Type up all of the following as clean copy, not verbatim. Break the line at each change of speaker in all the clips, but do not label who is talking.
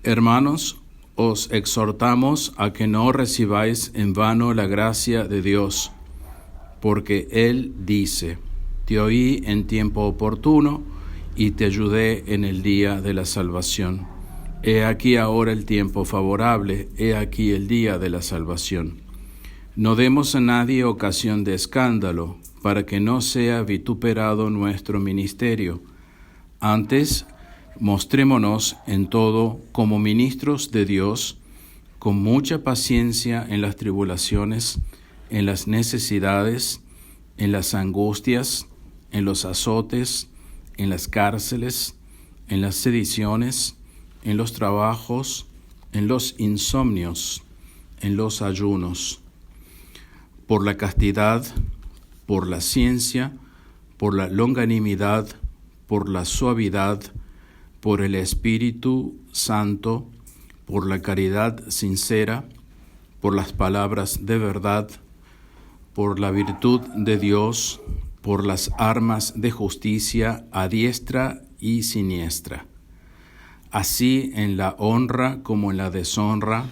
Hermanos, os exhortamos a que no recibáis en vano la gracia de Dios, porque Él dice, te oí en tiempo oportuno y te ayudé en el día de la salvación. He aquí ahora el tiempo favorable, he aquí el día de la salvación. No demos a nadie ocasión de escándalo, para que no sea vituperado nuestro ministerio. Antes, mostrémonos en todo como ministros de Dios, con mucha paciencia en las tribulaciones, en las necesidades, en las angustias, en los azotes, en las cárceles, en las sediciones, en los trabajos, en los insomnios, en los ayunos, por la castidad, por la ciencia, por la longanimidad, por la suavidad, por el Espíritu Santo, por la caridad sincera, por las palabras de verdad, por la virtud de Dios, por las armas de justicia a diestra y siniestra. Así en la honra como en la deshonra,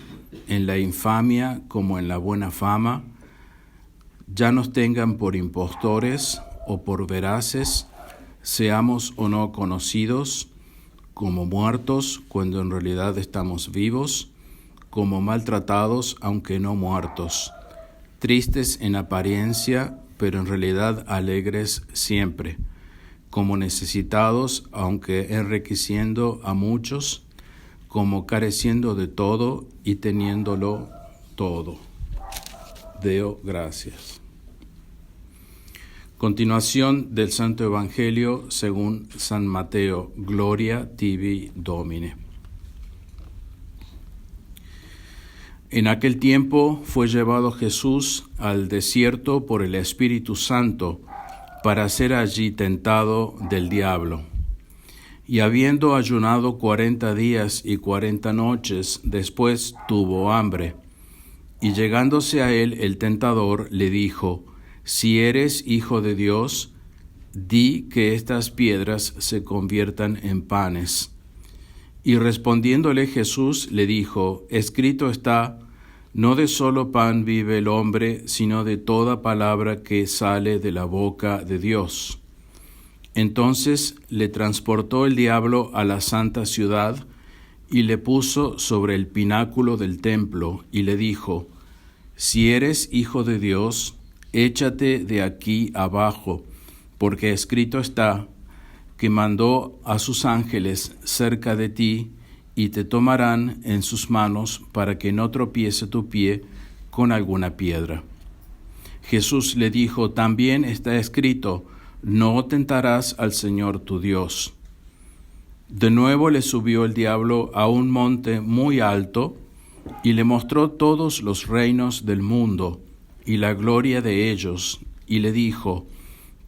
en la infamia como en la buena fama, ya nos tengan por impostores o por veraces, seamos o no conocidos, como muertos cuando en realidad estamos vivos, como maltratados aunque no muertos, tristes en apariencia, pero en realidad alegres siempre, como necesitados aunque enriqueciendo a muchos, como careciendo de todo y teniéndolo todo. Deo gracias. Continuación del Santo Evangelio según San Mateo. Gloria tibi Domine. En aquel tiempo fue llevado Jesús al desierto por el Espíritu Santo para ser allí tentado del diablo. Y habiendo ayunado 40 días y 40 noches, después tuvo hambre. Y llegándose a él el tentador le dijo, si eres hijo de Dios, di que estas piedras se conviertan en panes. Y respondiéndole Jesús le dijo, escrito está, no de solo pan vive el hombre, sino de toda palabra que sale de la boca de Dios. Entonces le transportó el diablo a la santa ciudad y le puso sobre el pináculo del templo y le dijo, si eres hijo de Dios, échate de aquí abajo, porque escrito está que mandó a sus ángeles cerca de ti y te tomarán en sus manos para que no tropiece tu pie con alguna piedra. Jesús le dijo, también está escrito, no tentarás al Señor tu Dios. De nuevo le subió el diablo a un monte muy alto y le mostró todos los reinos del mundo y la gloria de ellos, y le dijo,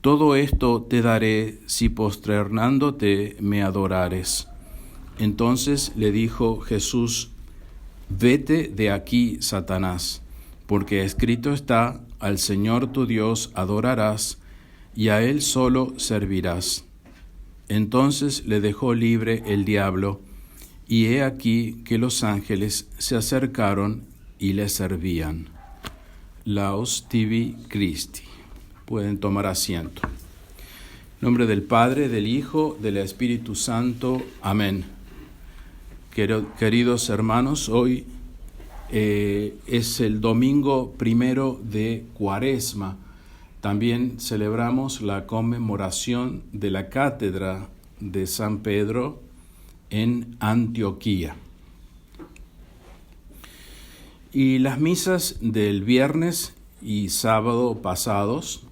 todo esto te daré si posternándote me adorares. Entonces le dijo Jesús, vete de aquí, Satanás, porque escrito está, al Señor tu Dios adorarás, y a Él solo servirás. Entonces le dejó libre el diablo, y he aquí que los ángeles se acercaron y le servían. Laus tibi Christi. Pueden tomar asiento. En nombre del Padre, del Hijo, del Espíritu Santo. Amén. Queridos hermanos, hoy es el domingo primero de Cuaresma. También celebramos la conmemoración de la cátedra de San Pedro en Antioquía. Y las misas del viernes y sábado pasados,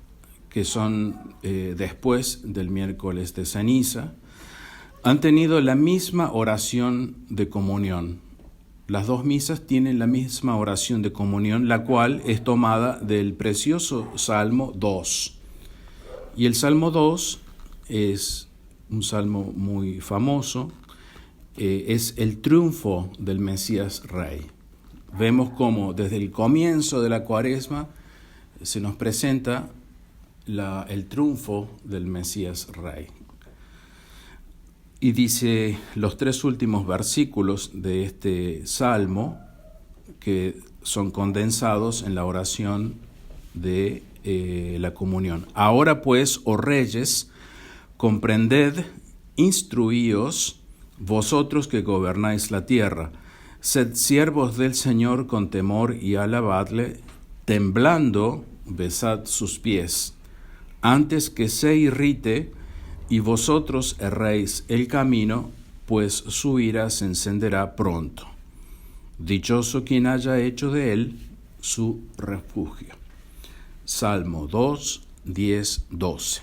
que son después del miércoles de ceniza, han tenido la misma oración de comunión. Las dos misas tienen la misma oración de comunión, la cual es tomada del precioso Salmo 2. Y el Salmo 2 es un salmo muy famoso, es el triunfo del Mesías Rey. Vemos cómo desde el comienzo de la Cuaresma se nos presenta el triunfo del Mesías Rey. Y dice los 3 últimos versículos de este salmo, que son condensados en la oración de la comunión. Ahora pues, oh reyes, comprended, instruíos, vosotros que gobernáis la tierra. Sed siervos del Señor con temor y alabadle, temblando, besad sus pies, antes que se irrite y vosotros erréis el camino, pues su ira se encenderá pronto. Dichoso quien haya hecho de él su refugio. Salmo 2, 10, 12.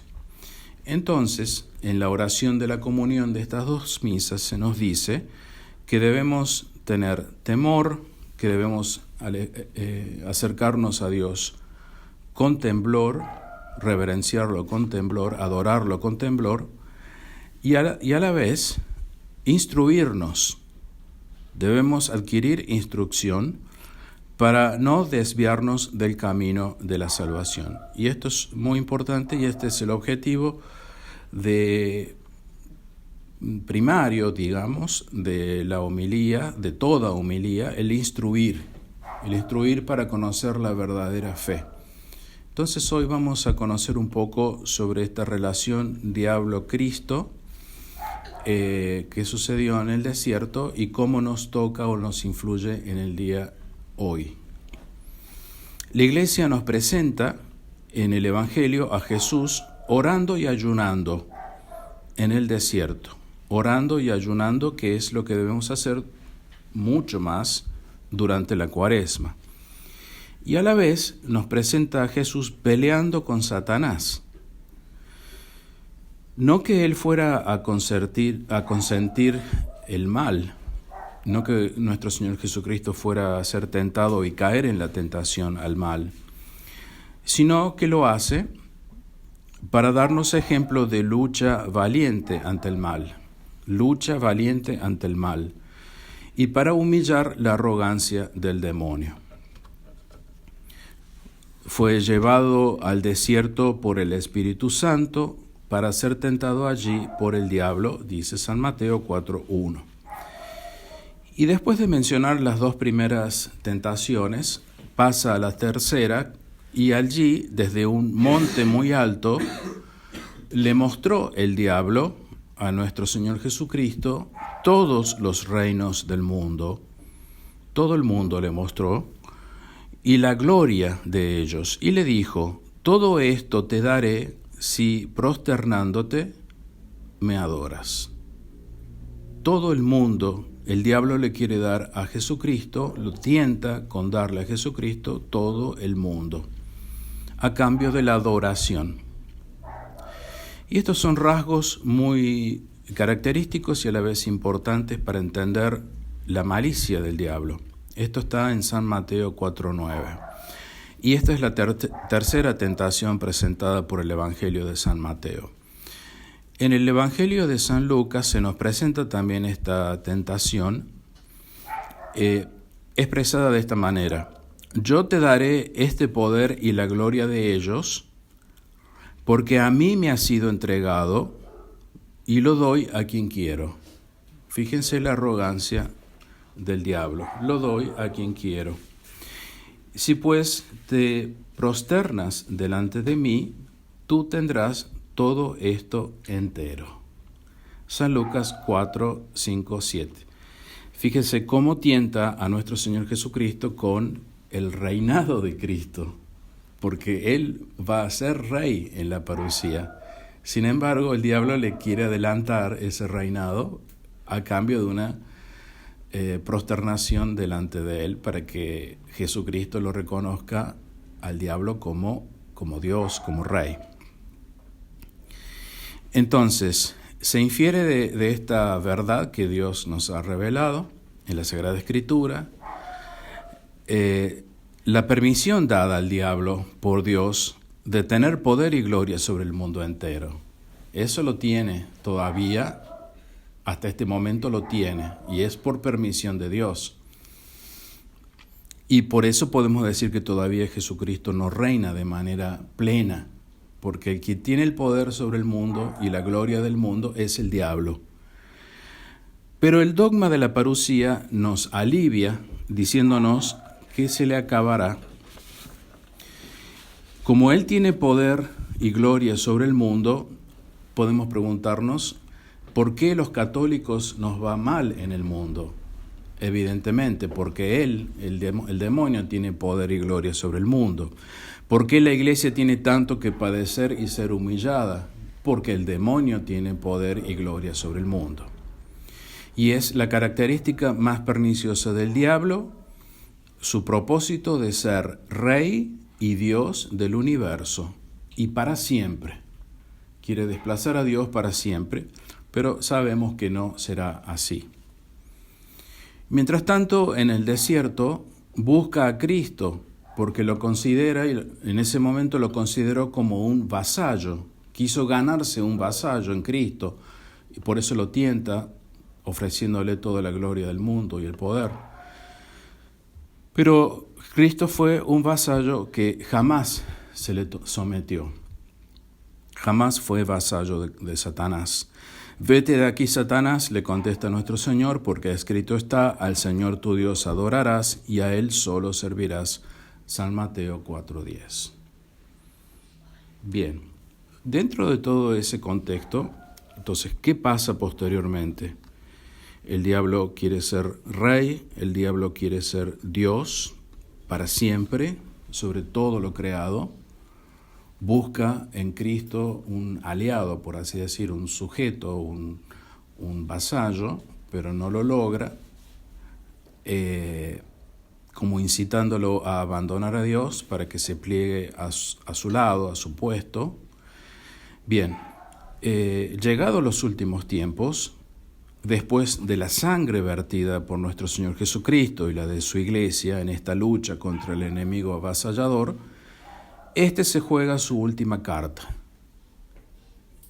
Entonces, en la oración de la comunión de estas 2 misas se nos dice que debemos tener temor, que debemos acercarnos a Dios con temblor, reverenciarlo con temblor, adorarlo con temblor, y a la vez instruirnos. Debemos adquirir instrucción para no desviarnos del camino de la salvación. Y esto es muy importante y este es el objetivo primario, digamos, de la homilía, de toda homilía, el instruir para conocer la verdadera fe. Entonces hoy vamos a conocer un poco sobre esta relación diablo-Cristo que sucedió en el desierto y cómo nos toca o nos influye en el día hoy. La Iglesia nos presenta en el Evangelio a Jesús orando y ayunando en el desierto. Orando y ayunando, que es lo que debemos hacer mucho más durante la Cuaresma. Y a la vez nos presenta a Jesús peleando con Satanás. No que él fuera a consentir el mal, no que nuestro Señor Jesucristo fuera a ser tentado y caer en la tentación al mal, sino que lo hace para darnos ejemplo de lucha valiente ante el mal, y para humillar la arrogancia del demonio. Fue llevado al desierto por el Espíritu Santo para ser tentado allí por el diablo, dice San Mateo 4:1. Y después de mencionar las 2 primeras tentaciones, pasa a la tercera y allí, desde un monte muy alto, le mostró el diablo a nuestro Señor Jesucristo todos los reinos del mundo. Todo el mundo le mostró y la gloria de ellos. Y le dijo, todo esto te daré si prosternándote me adoras. Todo el mundo, el diablo le quiere dar a Jesucristo, lo tienta con darle a Jesucristo todo el mundo, a cambio de la adoración. Y estos son rasgos muy característicos y a la vez importantes para entender la malicia del diablo. Esto está en San Mateo 4:9. Y esta es la tercera tentación presentada por el Evangelio de San Mateo. En el Evangelio de San Lucas se nos presenta también esta tentación expresada de esta manera. Yo te daré este poder y la gloria de ellos, porque a mí me ha sido entregado y lo doy a quien quiero. Fíjense la arrogancia del diablo. Lo doy a quien quiero. Si pues te prosternas delante de mí, tú tendrás todo esto entero. San Lucas 4, 5, 7. Fíjense cómo tienta a nuestro Señor Jesucristo con el reinado de Cristo, porque Él va a ser rey en la parucía. Sin embargo, el diablo le quiere adelantar ese reinado a cambio de una prosternación delante de Él para que Jesucristo lo reconozca al diablo como Dios, como rey. Entonces, se infiere de esta verdad que Dios nos ha revelado en la Sagrada Escritura, la permisión dada al diablo por Dios de tener poder y gloria sobre el mundo entero. Eso lo tiene todavía, hasta este momento lo tiene, y es por permisión de Dios. Y por eso podemos decir que todavía Jesucristo no reina de manera plena, porque el que tiene el poder sobre el mundo y la gloria del mundo es el diablo. Pero el dogma de la parusía nos alivia diciéndonos que se le acabará. Como Él tiene poder y gloria sobre el mundo, podemos preguntarnos, ¿por qué los católicos nos va mal en el mundo? Evidentemente, porque Él, el demonio, tiene poder y gloria sobre el mundo. ¿Por qué la iglesia tiene tanto que padecer y ser humillada? Porque el demonio tiene poder y gloria sobre el mundo. Y es la característica más perniciosa del diablo, su propósito de ser rey y Dios del universo, y para siempre. Quiere desplazar a Dios para siempre, pero sabemos que no será así. Mientras tanto, en el desierto, busca a Cristo, porque lo considera, y en ese momento lo consideró como un vasallo. Quiso ganarse un vasallo en Cristo, y por eso lo tienta, ofreciéndole toda la gloria del mundo y el poder. Pero Cristo fue un vasallo que jamás se le sometió. Jamás fue vasallo de Satanás. Vete de aquí, Satanás, le contesta nuestro Señor, porque escrito está, al Señor tu Dios adorarás y a Él solo servirás. San Mateo 4:10. Bien, dentro de todo ese contexto, entonces, ¿qué pasa posteriormente? El diablo quiere ser rey, el diablo quiere ser Dios para siempre, sobre todo lo creado. Busca en Cristo un aliado, por así decir, un sujeto, un vasallo, pero no lo logra, como incitándolo a abandonar a Dios para que se pliegue a su lado, a su puesto. Bien, llegados los últimos tiempos, después de la sangre vertida por nuestro Señor Jesucristo y la de su iglesia en esta lucha contra el enemigo avasallador, se juega su última carta.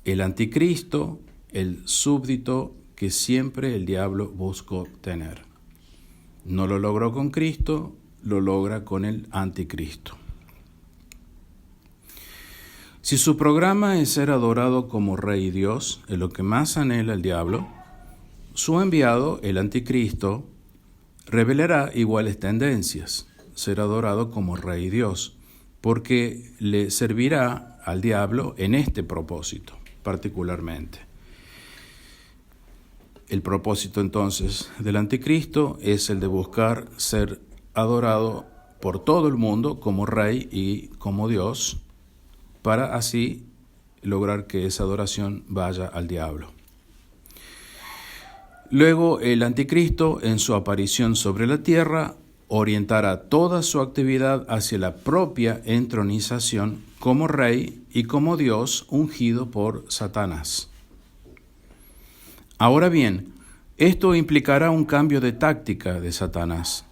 El anticristo, el súbdito que siempre el diablo buscó tener. No lo logró con Cristo, lo logra con el anticristo. Si su programa es ser adorado como Rey y Dios, es lo que más anhela el diablo, su enviado, el anticristo, revelará iguales tendencias, ser adorado como Rey y Dios, porque le servirá al diablo en este propósito, particularmente. El propósito entonces del anticristo es el de buscar ser adorado por todo el mundo como Rey y como Dios, para así lograr que esa adoración vaya al diablo. Luego el anticristo, en su aparición sobre la tierra, orientará toda su actividad hacia la propia entronización como rey y como Dios ungido por Satanás. Ahora bien, esto implicará un cambio de táctica de Satanás,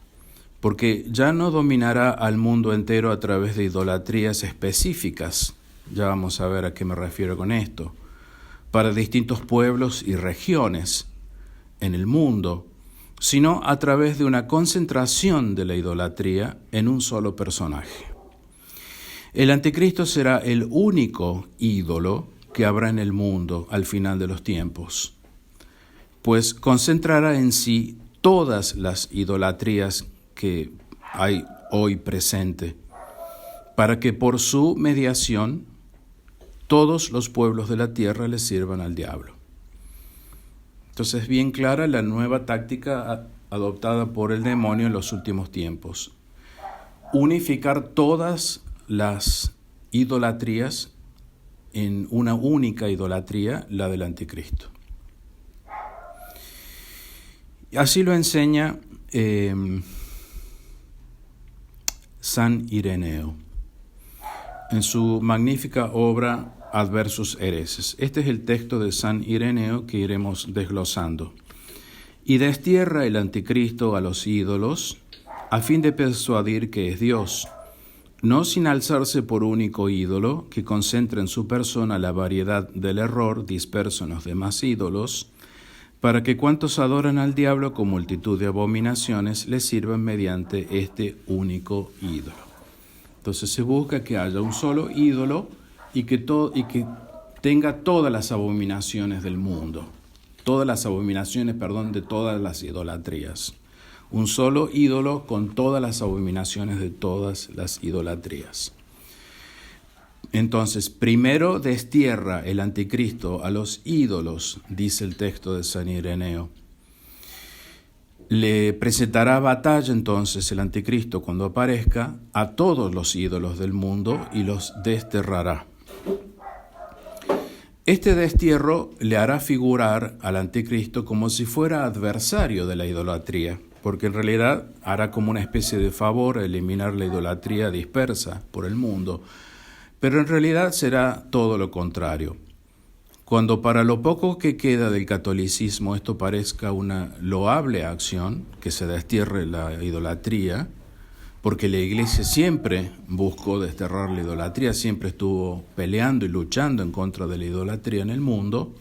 porque ya no dominará al mundo entero a través de idolatrías específicas, ya vamos a ver a qué me refiero con esto, para distintos pueblos y regiones en el mundo, sino a través de una concentración de la idolatría en un solo personaje. El anticristo será el único ídolo que habrá en el mundo al final de los tiempos, pues concentrará en sí todas las idolatrías que hay hoy presente, para que por su mediación todos los pueblos de la tierra le sirvan al diablo. Entonces es bien clara la nueva táctica adoptada por el demonio en los últimos tiempos. Unificar todas las idolatrías en una única idolatría, la del anticristo. Así lo enseña San Ireneo en su magnífica obra Adversus Hereses. Este es el texto de San Ireneo que iremos desglosando. Y destierra el anticristo a los ídolos a fin de persuadir que es Dios, no sin alzarse por único ídolo que concentra en su persona la variedad del error disperso en los demás ídolos, para que cuantos adoran al diablo con multitud de abominaciones les sirvan mediante este único ídolo. Entonces se busca que haya un solo ídolo y que tenga todas las abominaciones del mundo. todas las abominaciones, de todas las idolatrías. Un solo ídolo con todas las abominaciones de todas las idolatrías. Entonces, primero destierra el anticristo a los ídolos, dice el texto de San Ireneo. Le presentará batalla entonces el anticristo cuando aparezca a todos los ídolos del mundo y los desterrará. Este destierro le hará figurar al anticristo como si fuera adversario de la idolatría, porque en realidad hará como una especie de favor a eliminar la idolatría dispersa por el mundo, pero en realidad será todo lo contrario. Cuando para lo poco que queda del catolicismo esto parezca una loable acción, que se destierre la idolatría, porque la Iglesia siempre buscó desterrar la idolatría, siempre estuvo peleando y luchando en contra de la idolatría en el mundo,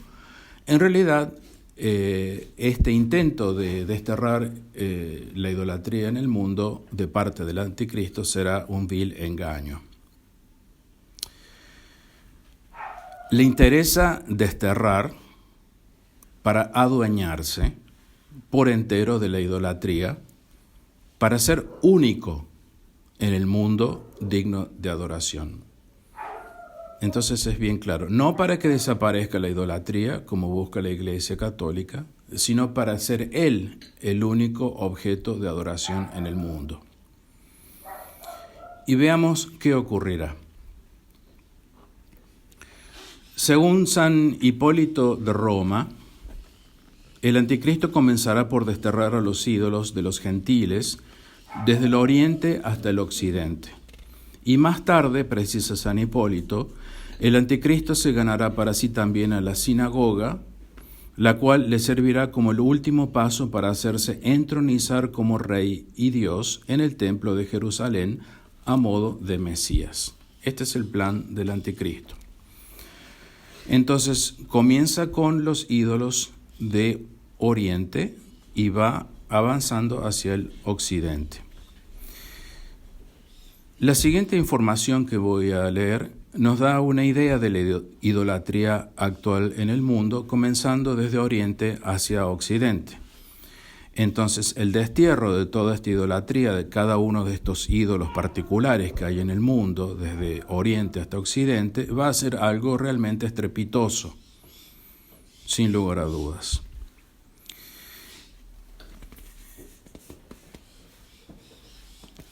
en realidad este intento de desterrar la idolatría en el mundo de parte del anticristo será un vil engaño. Le interesa desterrar para adueñarse por entero de la idolatría, para ser único en el mundo digno de adoración. Entonces es bien claro, no para que desaparezca la idolatría, como busca la Iglesia Católica, sino para ser Él el único objeto de adoración en el mundo. Y veamos qué ocurrirá. Según San Hipólito de Roma, el anticristo comenzará por desterrar a los ídolos de los gentiles desde el oriente hasta el occidente. Y más tarde, precisa San Hipólito, el anticristo se ganará para sí también a la sinagoga, la cual le servirá como el último paso para hacerse entronizar como rey y Dios en el templo de Jerusalén a modo de Mesías. Este es el plan del anticristo. Entonces comienza con los ídolos de Oriente y va avanzando hacia el occidente. La siguiente información que voy a leer nos da una idea de la idolatría actual en el mundo, comenzando desde Oriente hacia Occidente. Entonces, el destierro de toda esta idolatría, de cada uno de estos ídolos particulares que hay en el mundo, desde Oriente hasta Occidente, va a ser algo realmente estrepitoso, sin lugar a dudas.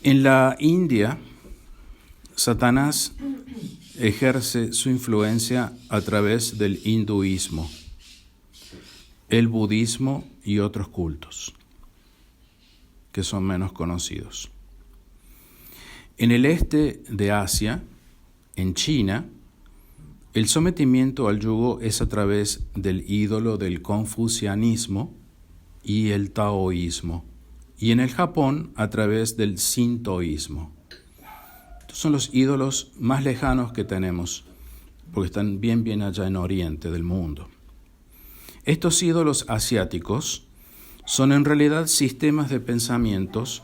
En la India, Satanás ejerce su influencia a través del hinduismo, el budismo y otros cultos que son menos conocidos. En el este de Asia, en China, el sometimiento al yugo es a través del ídolo del confucianismo y el taoísmo, y en el Japón a través del sintoísmo. Estos son los ídolos más lejanos que tenemos, porque están bien allá en Oriente del mundo. Estos ídolos asiáticos son en realidad sistemas de pensamiento,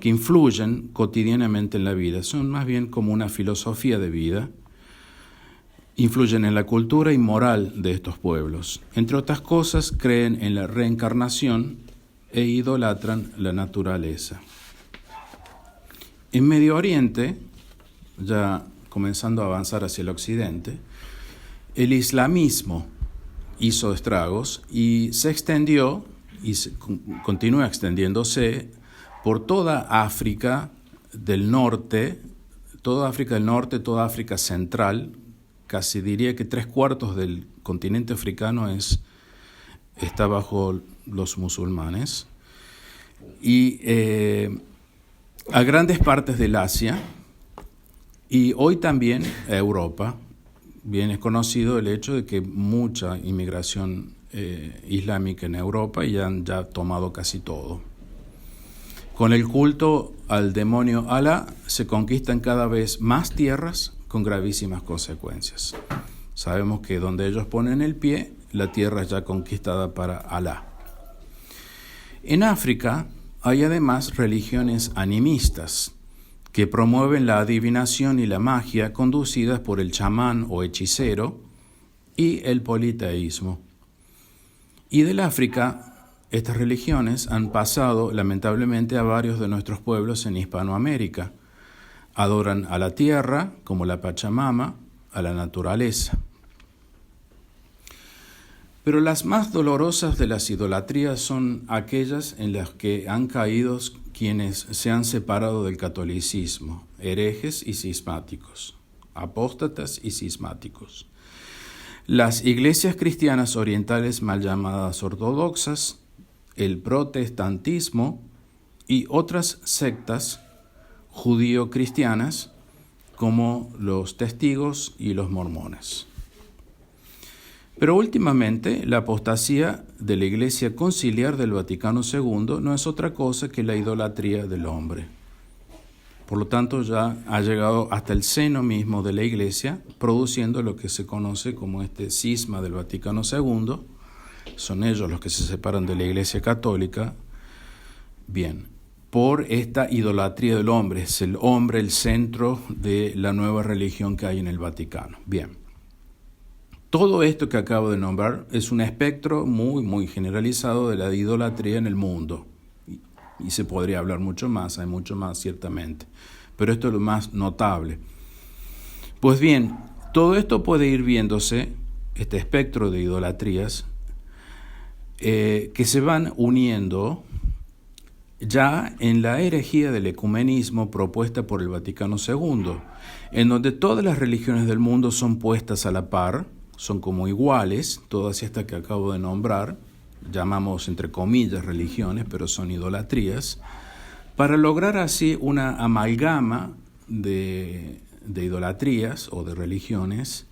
que influyen cotidianamente en la vida. Son más bien como una filosofía de vida. Influyen en la cultura y moral de estos pueblos. Entre otras cosas, creen en la reencarnación e idolatran la naturaleza. En Medio Oriente, ya comenzando a avanzar hacia el occidente, el islamismo hizo estragos y se extendió y continúa extendiéndose por toda África del Norte, toda África Central. Casi diría que 3/4 del continente africano está bajo los musulmanes. Y a grandes partes del Asia y hoy también a Europa. Bien es conocido el hecho de que mucha inmigración islámica en Europa y han ya tomado casi todo. Con el culto al demonio Alá se conquistan cada vez más tierras con gravísimas consecuencias. Sabemos que donde ellos ponen el pie, la tierra es ya conquistada para Alá. En África hay además religiones animistas que promueven la adivinación y la magia conducidas por el chamán o hechicero y el politeísmo. Y del África, estas religiones han pasado lamentablemente a varios de nuestros pueblos en Hispanoamérica. Adoran a la tierra, como la Pachamama, a la naturaleza. Pero las más dolorosas de las idolatrías son aquellas en las que han caído quienes se han separado del catolicismo, herejes y cismáticos, apóstatas y cismáticos. Las iglesias cristianas orientales mal llamadas ortodoxas, el protestantismo y otras sectas judío-cristianas como los testigos y los mormones. Pero últimamente la apostasía de la Iglesia Conciliar del Vaticano II no es otra cosa que la idolatría del hombre. Por lo tanto, ya ha llegado hasta el seno mismo de la Iglesia, produciendo lo que se conoce como este cisma del Vaticano II. Son ellos los que se separan de la Iglesia Católica. Bien, por esta idolatría del hombre, es el hombre el centro de la nueva religión que hay en el Vaticano. Bien. Todo esto que acabo de nombrar es un espectro muy generalizado de la idolatría en el mundo. Y se podría hablar mucho más, hay mucho más ciertamente. Pero esto es lo más notable. Pues bien, todo esto puede ir viéndose, este espectro de idolatrías, que se van uniendo ya en la herejía del ecumenismo propuesta por el Vaticano II, en donde todas las religiones del mundo son puestas a la par, son como iguales, todas estas que acabo de nombrar, llamamos entre comillas religiones, pero son idolatrías, para lograr así una amalgama de idolatrías o de religiones,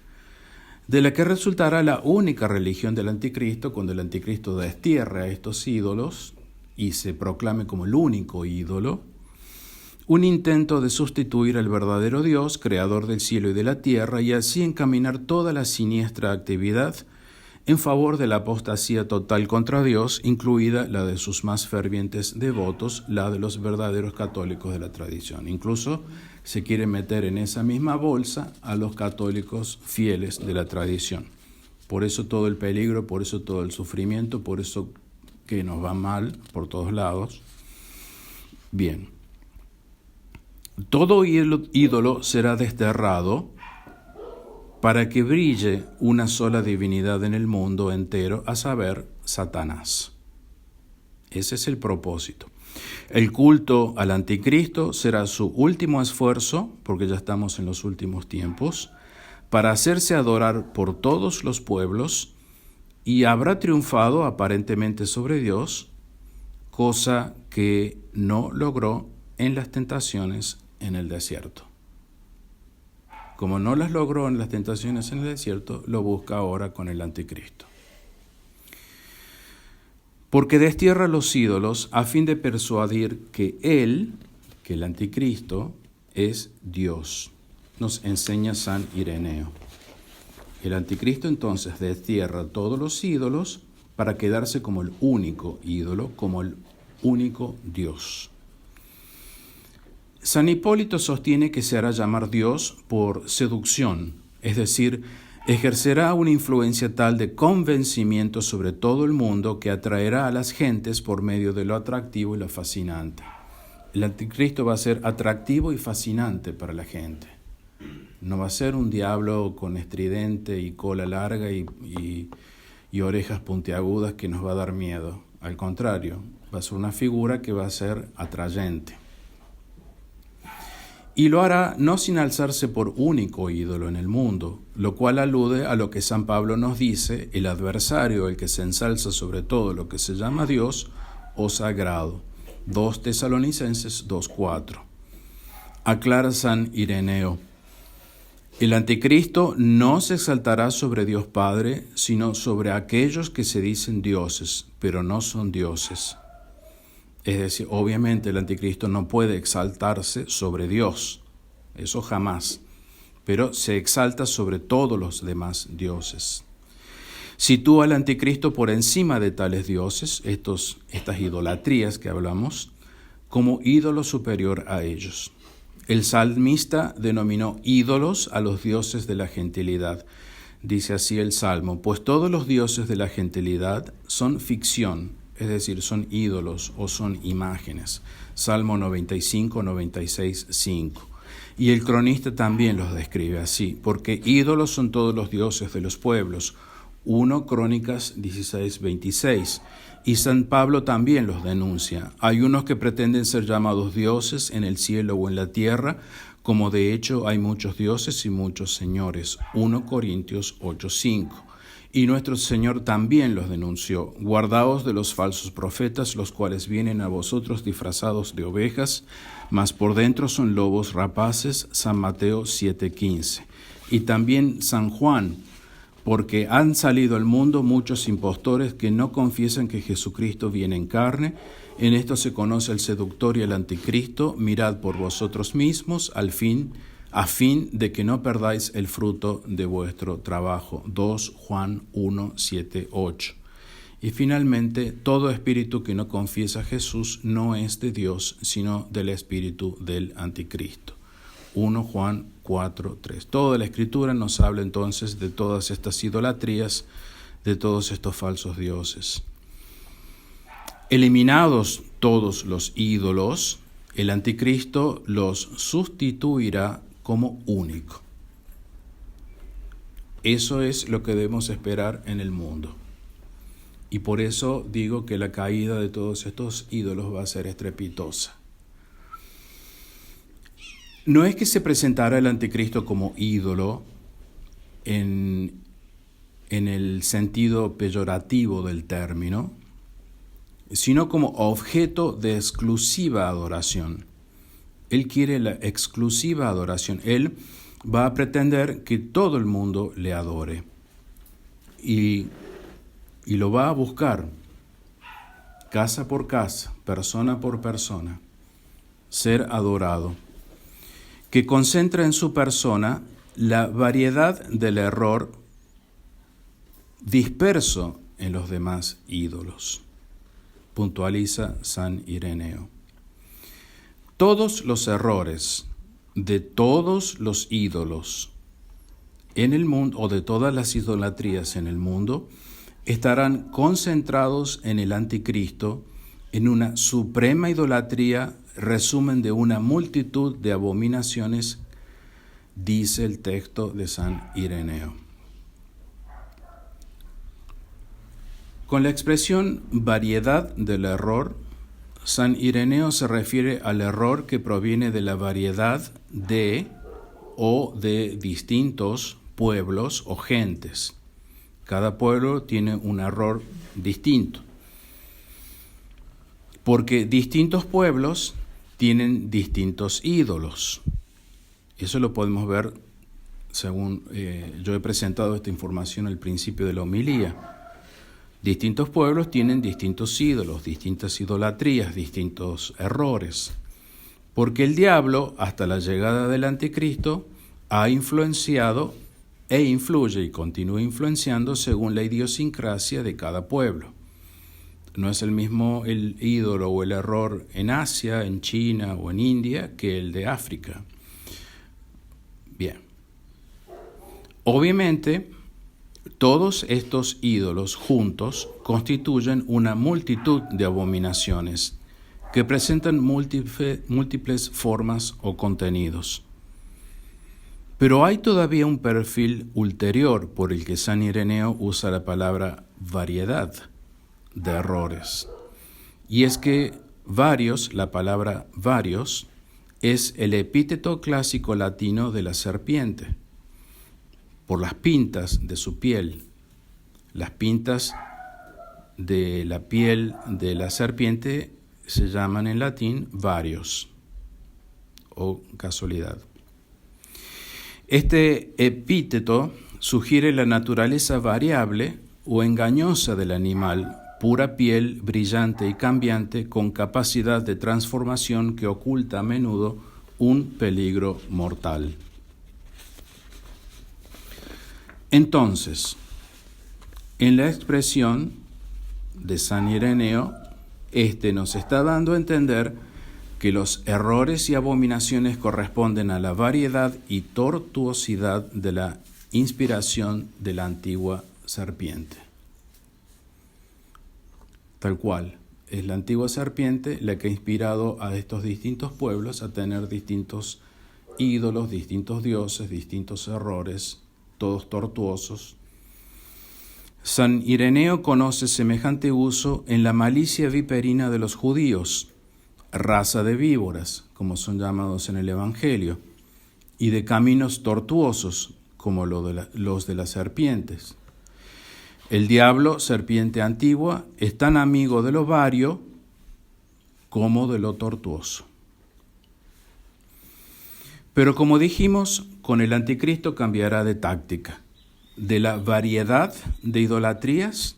de la que resultará la única religión del anticristo, cuando el anticristo destierra a estos ídolos y se proclame como el único ídolo, un intento de sustituir al verdadero Dios, creador del cielo y de la tierra, y así encaminar toda la siniestra actividad en favor de la apostasía total contra Dios, incluida la de sus más fervientes devotos, la de los verdaderos católicos de la tradición. Incluso se quiere meter en esa misma bolsa a los católicos fieles de la tradición. Por eso todo el peligro, por eso todo el sufrimiento, por eso que nos va mal por todos lados. Bien. Todo ídolo será desterrado para que brille una sola divinidad en el mundo entero, a saber, Satanás. Ese es el propósito. El culto al anticristo será su último esfuerzo, porque ya estamos en los últimos tiempos, para hacerse adorar por todos los pueblos, y habrá triunfado aparentemente sobre Dios, cosa que no logró en las tentaciones en el desierto. Como no las logró en las tentaciones en el desierto, lo busca ahora con el anticristo. Porque destierra los ídolos a fin de persuadir que él, que el anticristo, es Dios. Nos enseña San Ireneo. El anticristo entonces destierra todos los ídolos para quedarse como el único ídolo, como el único Dios. San Hipólito sostiene que se hará llamar Dios por seducción, es decir, ejercerá una influencia tal de convencimiento sobre todo el mundo que atraerá a las gentes por medio de lo atractivo y lo fascinante. El anticristo va a ser atractivo y fascinante para la gente. No va a ser un diablo con estridente y cola larga y orejas puntiagudas que nos va a dar miedo. Al contrario, va a ser una figura que va a ser atrayente. Y lo hará no sin alzarse por único ídolo en el mundo, lo cual alude a lo que San Pablo nos dice, el adversario, el que se ensalza sobre todo lo que se llama Dios o sagrado. 2 Tesalonicenses 2:4. Aclara San Ireneo: el anticristo no se exaltará sobre Dios Padre, sino sobre aquellos que se dicen dioses, pero no son dioses. Es decir, obviamente el anticristo no puede exaltarse sobre Dios, eso jamás, pero se exalta sobre todos los demás dioses. Sitúa al anticristo por encima de tales dioses, estas idolatrías que hablamos, como ídolo superior a ellos. El salmista denominó ídolos a los dioses de la gentilidad, Dice así el Salmo: pues todos los dioses de la gentilidad son ficción, es decir, son ídolos o son imágenes. Salmo 95, 96, 5. Y el cronista también los describe así: porque ídolos son todos los dioses de los pueblos. 1 Crónicas 16, 26. Y San Pablo también los denuncia. Hay unos que pretenden ser llamados dioses en el cielo o en la tierra, como de hecho hay muchos dioses y muchos señores. 1 Corintios 8, 5. Y nuestro Señor también los denunció: guardaos de los falsos profetas, los cuales vienen a vosotros disfrazados de ovejas, mas por dentro son lobos rapaces. San Mateo 7:15. Y también San Juan: porque han salido al mundo muchos impostores que no confiesan que Jesucristo viene en carne. En esto se conoce el seductor y el anticristo. Mirad por vosotros mismos a fin de que no perdáis el fruto de vuestro trabajo. 2 Juan 1, 7, 8. Y finalmente, todo espíritu que no confiesa a Jesús no es de Dios, sino del espíritu del anticristo. 1 Juan 4, 3. Toda la Escritura nos habla entonces de todas estas idolatrías, de todos estos falsos dioses. Eliminados todos los ídolos, el anticristo los sustituirá como único. Eso es lo que debemos esperar en el mundo. Y por eso digo que la caída de todos estos ídolos va a ser estrepitosa. No es que se presentara el anticristo como ídolo en el sentido peyorativo del término, sino como objeto de exclusiva adoración. Él quiere la exclusiva adoración. Él va a pretender que todo el mundo le adore. Y lo va a buscar casa por casa, persona por persona, ser adorado, que concentra en su persona la variedad del error disperso en los demás ídolos. Puntualiza San Ireneo. Todos los errores de todos los ídolos en el mundo, o de todas las idolatrías en el mundo, estarán concentrados en el anticristo, en una suprema idolatría, resumen de una multitud de abominaciones, dice el texto de San Ireneo. Con la expresión variedad del error, San Ireneo se refiere al error que proviene de la variedad de distintos pueblos o gentes. Cada pueblo tiene un error distinto, porque distintos pueblos tienen distintos ídolos. Eso lo podemos ver según yo he presentado esta información al principio de la homilía. Distintos pueblos tienen distintos ídolos, distintas idolatrías, distintos errores, porque el diablo, hasta la llegada del anticristo, ha influenciado e influye y continúa influenciando según la idiosincrasia de cada pueblo. No es el mismo el ídolo o el error en Asia, en China o en India que el de África. Bien. Obviamente, todos estos ídolos juntos constituyen una multitud de abominaciones que presentan múltiples formas o contenidos. Pero hay todavía un perfil ulterior por el que San Ireneo usa la palabra variedad de errores. Y es que la palabra varios, es el epíteto clásico latino de la serpiente, por las pintas de su piel. Las pintas de la piel de la serpiente se llaman en latín varios, o casualidad. Este epíteto sugiere la naturaleza variable o engañosa del animal, pura piel, brillante y cambiante, con capacidad de transformación que oculta a menudo un peligro mortal. Entonces, en la expresión de San Ireneo, nos está dando a entender que los errores y abominaciones corresponden a la variedad y tortuosidad de la inspiración de la antigua serpiente. Tal cual, es la antigua serpiente la que ha inspirado a estos distintos pueblos a tener distintos ídolos, distintos dioses, distintos errores, todos tortuosos. San Ireneo conoce semejante uso en la malicia viperina de los judíos, raza de víboras, como son llamados en el Evangelio, y de caminos tortuosos, como los de las serpientes. El diablo, serpiente antigua, es tan amigo de lo vario como de lo tortuoso. Pero como dijimos, con el anticristo cambiará de táctica. De la variedad de idolatrías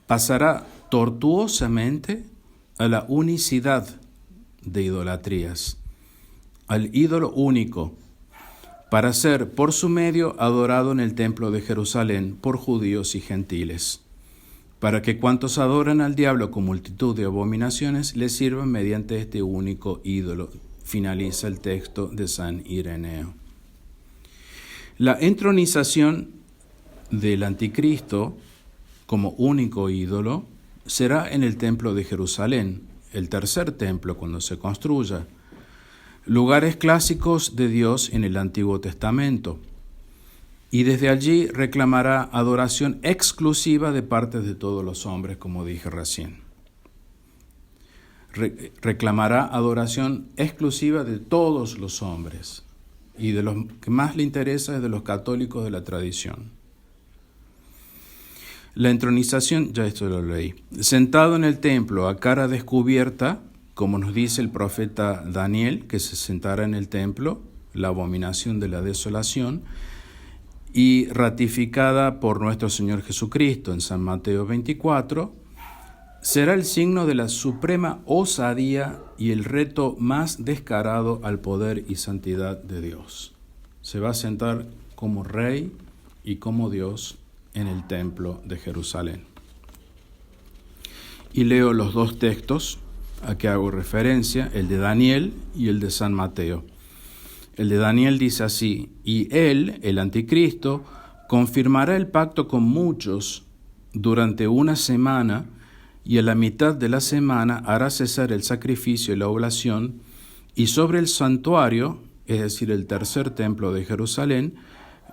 pasará tortuosamente a la unicidad de idolatrías, al ídolo único, para ser por su medio adorado en el templo de Jerusalén por judíos y gentiles, para que cuantos adoran al diablo con multitud de abominaciones le sirvan mediante este único ídolo. Finaliza el texto de San Ireneo. La entronización del anticristo como único ídolo será en el templo de Jerusalén, el tercer templo cuando se construya, lugares clásicos de Dios en el Antiguo Testamento, y desde allí reclamará adoración exclusiva de parte de todos los hombres, como dije recién. Reclamará adoración exclusiva de todos los hombres, y de los que más le interesa es de los católicos de la tradición. La entronización, ya esto lo leí, sentado en el templo a cara descubierta, como nos dice el profeta Daniel, que se sentará en el templo, la abominación de la desolación, y ratificada por nuestro Señor Jesucristo en San Mateo 24, será el signo de la suprema osadía y el reto más descarado al poder y santidad de Dios. Se va a sentar como rey y como Dios en el templo de Jerusalén. Y leo los dos textos a que hago referencia, el de Daniel y el de San Mateo. El de Daniel dice así: y él, el anticristo, confirmará el pacto con muchos durante una semana, y a la mitad de la semana hará cesar el sacrificio y la oblación, y sobre el santuario, es decir, el tercer templo de Jerusalén,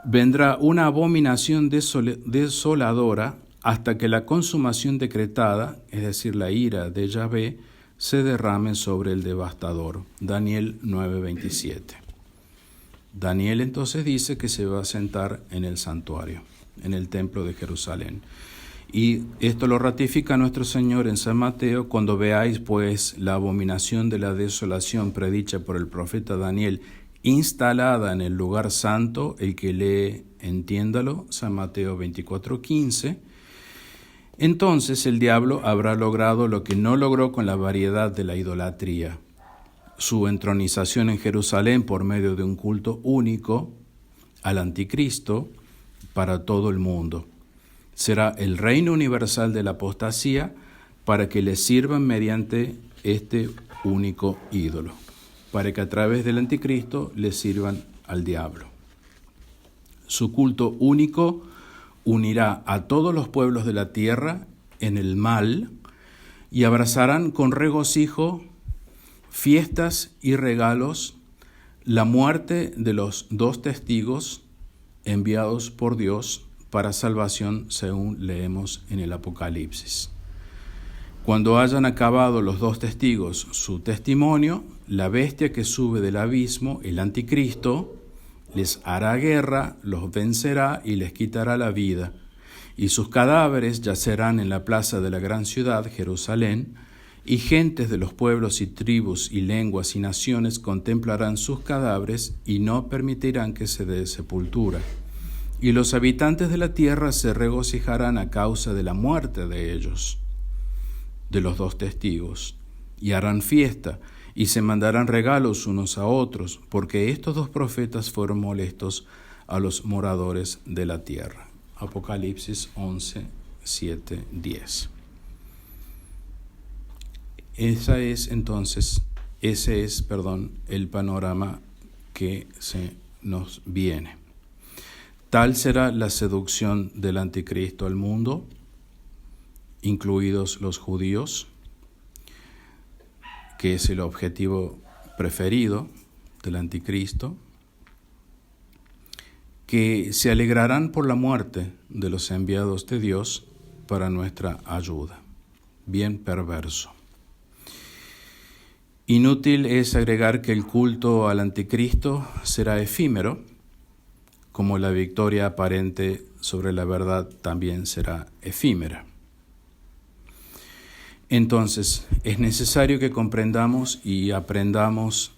vendrá una abominación desoladora hasta que la consumación decretada, es decir, la ira de Yahvé, se derrame sobre el devastador. Daniel 9:27. Daniel entonces dice que se va a sentar en el santuario, en el templo de Jerusalén. Y esto lo ratifica nuestro Señor en San Mateo: cuando veáis pues la abominación de la desolación predicha por el profeta Daniel instalada en el lugar santo, el que lee, entiéndalo, San Mateo 24:15, entonces el diablo habrá logrado lo que no logró con la variedad de la idolatría, su entronización en Jerusalén por medio de un culto único al anticristo para todo el mundo. Será el reino universal de la apostasía para que le sirvan mediante este único ídolo, para que a través del anticristo le sirvan al diablo. Su culto único unirá a todos los pueblos de la tierra en el mal y abrazarán con regocijo, fiestas y regalos la muerte de los dos testigos enviados por Dios para salvación, según leemos en el Apocalipsis. Cuando hayan acabado los dos testigos su testimonio, la bestia que sube del abismo, el anticristo, les hará guerra, los vencerá y les quitará la vida, y sus cadáveres yacerán en la plaza de la gran ciudad, Jerusalén, y gentes de los pueblos y tribus y lenguas y naciones contemplarán sus cadáveres y no permitirán que se dé sepultura. Y los habitantes de la tierra se regocijarán a causa de la muerte de ellos, de los dos testigos, y harán fiesta, y se mandarán regalos unos a otros, porque estos dos profetas fueron molestos a los moradores de la tierra. Apocalipsis 11, 7, 10. Ese es el panorama que se nos viene. Tal será la seducción del anticristo al mundo, incluidos los judíos, que es el objetivo preferido del anticristo, que se alegrarán por la muerte de los enviados de Dios para nuestra ayuda. Bien perverso. Inútil es agregar que el culto al anticristo será efímero, como la victoria aparente sobre la verdad también será efímera. Entonces, es necesario que comprendamos y aprendamos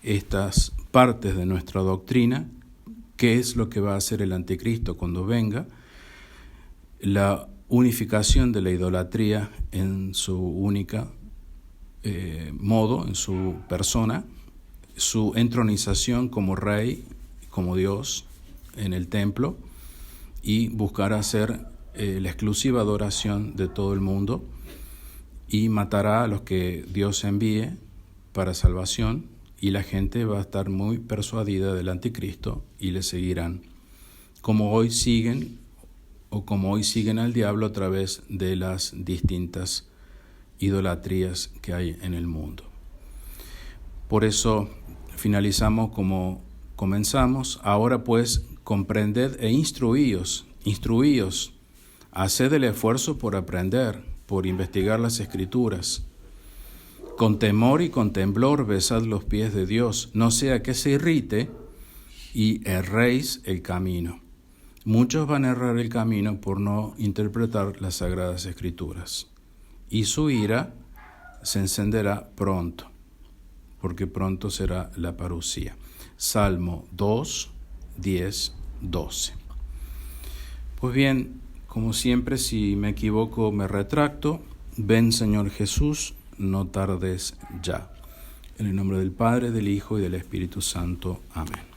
estas partes de nuestra doctrina, qué es lo que va a hacer el anticristo cuando venga, la unificación de la idolatría en su única modo, en su persona, su entronización como rey, como Dios en el templo, y buscar hacer la exclusiva adoración de todo el mundo, y matará a los que Dios envíe para salvación, y la gente va a estar muy persuadida del anticristo y le seguirán, como hoy siguen al diablo a través de las distintas idolatrías que hay en el mundo. Por eso finalizamos como comenzamos. Ahora pues comprended e instruíos, haced el esfuerzo por aprender, por investigar las Escrituras. Con temor y con temblor besad los pies de Dios, no sea que se irrite y erréis el camino. Muchos van a errar el camino por no interpretar las Sagradas Escrituras, y su ira se encenderá pronto, porque pronto será la parusía. Salmo 2, 10, 12. Pues bien, como siempre, si me equivoco me retracto. Ven, Señor Jesús, no tardes ya. En el nombre del Padre, del Hijo y del Espíritu Santo. Amén.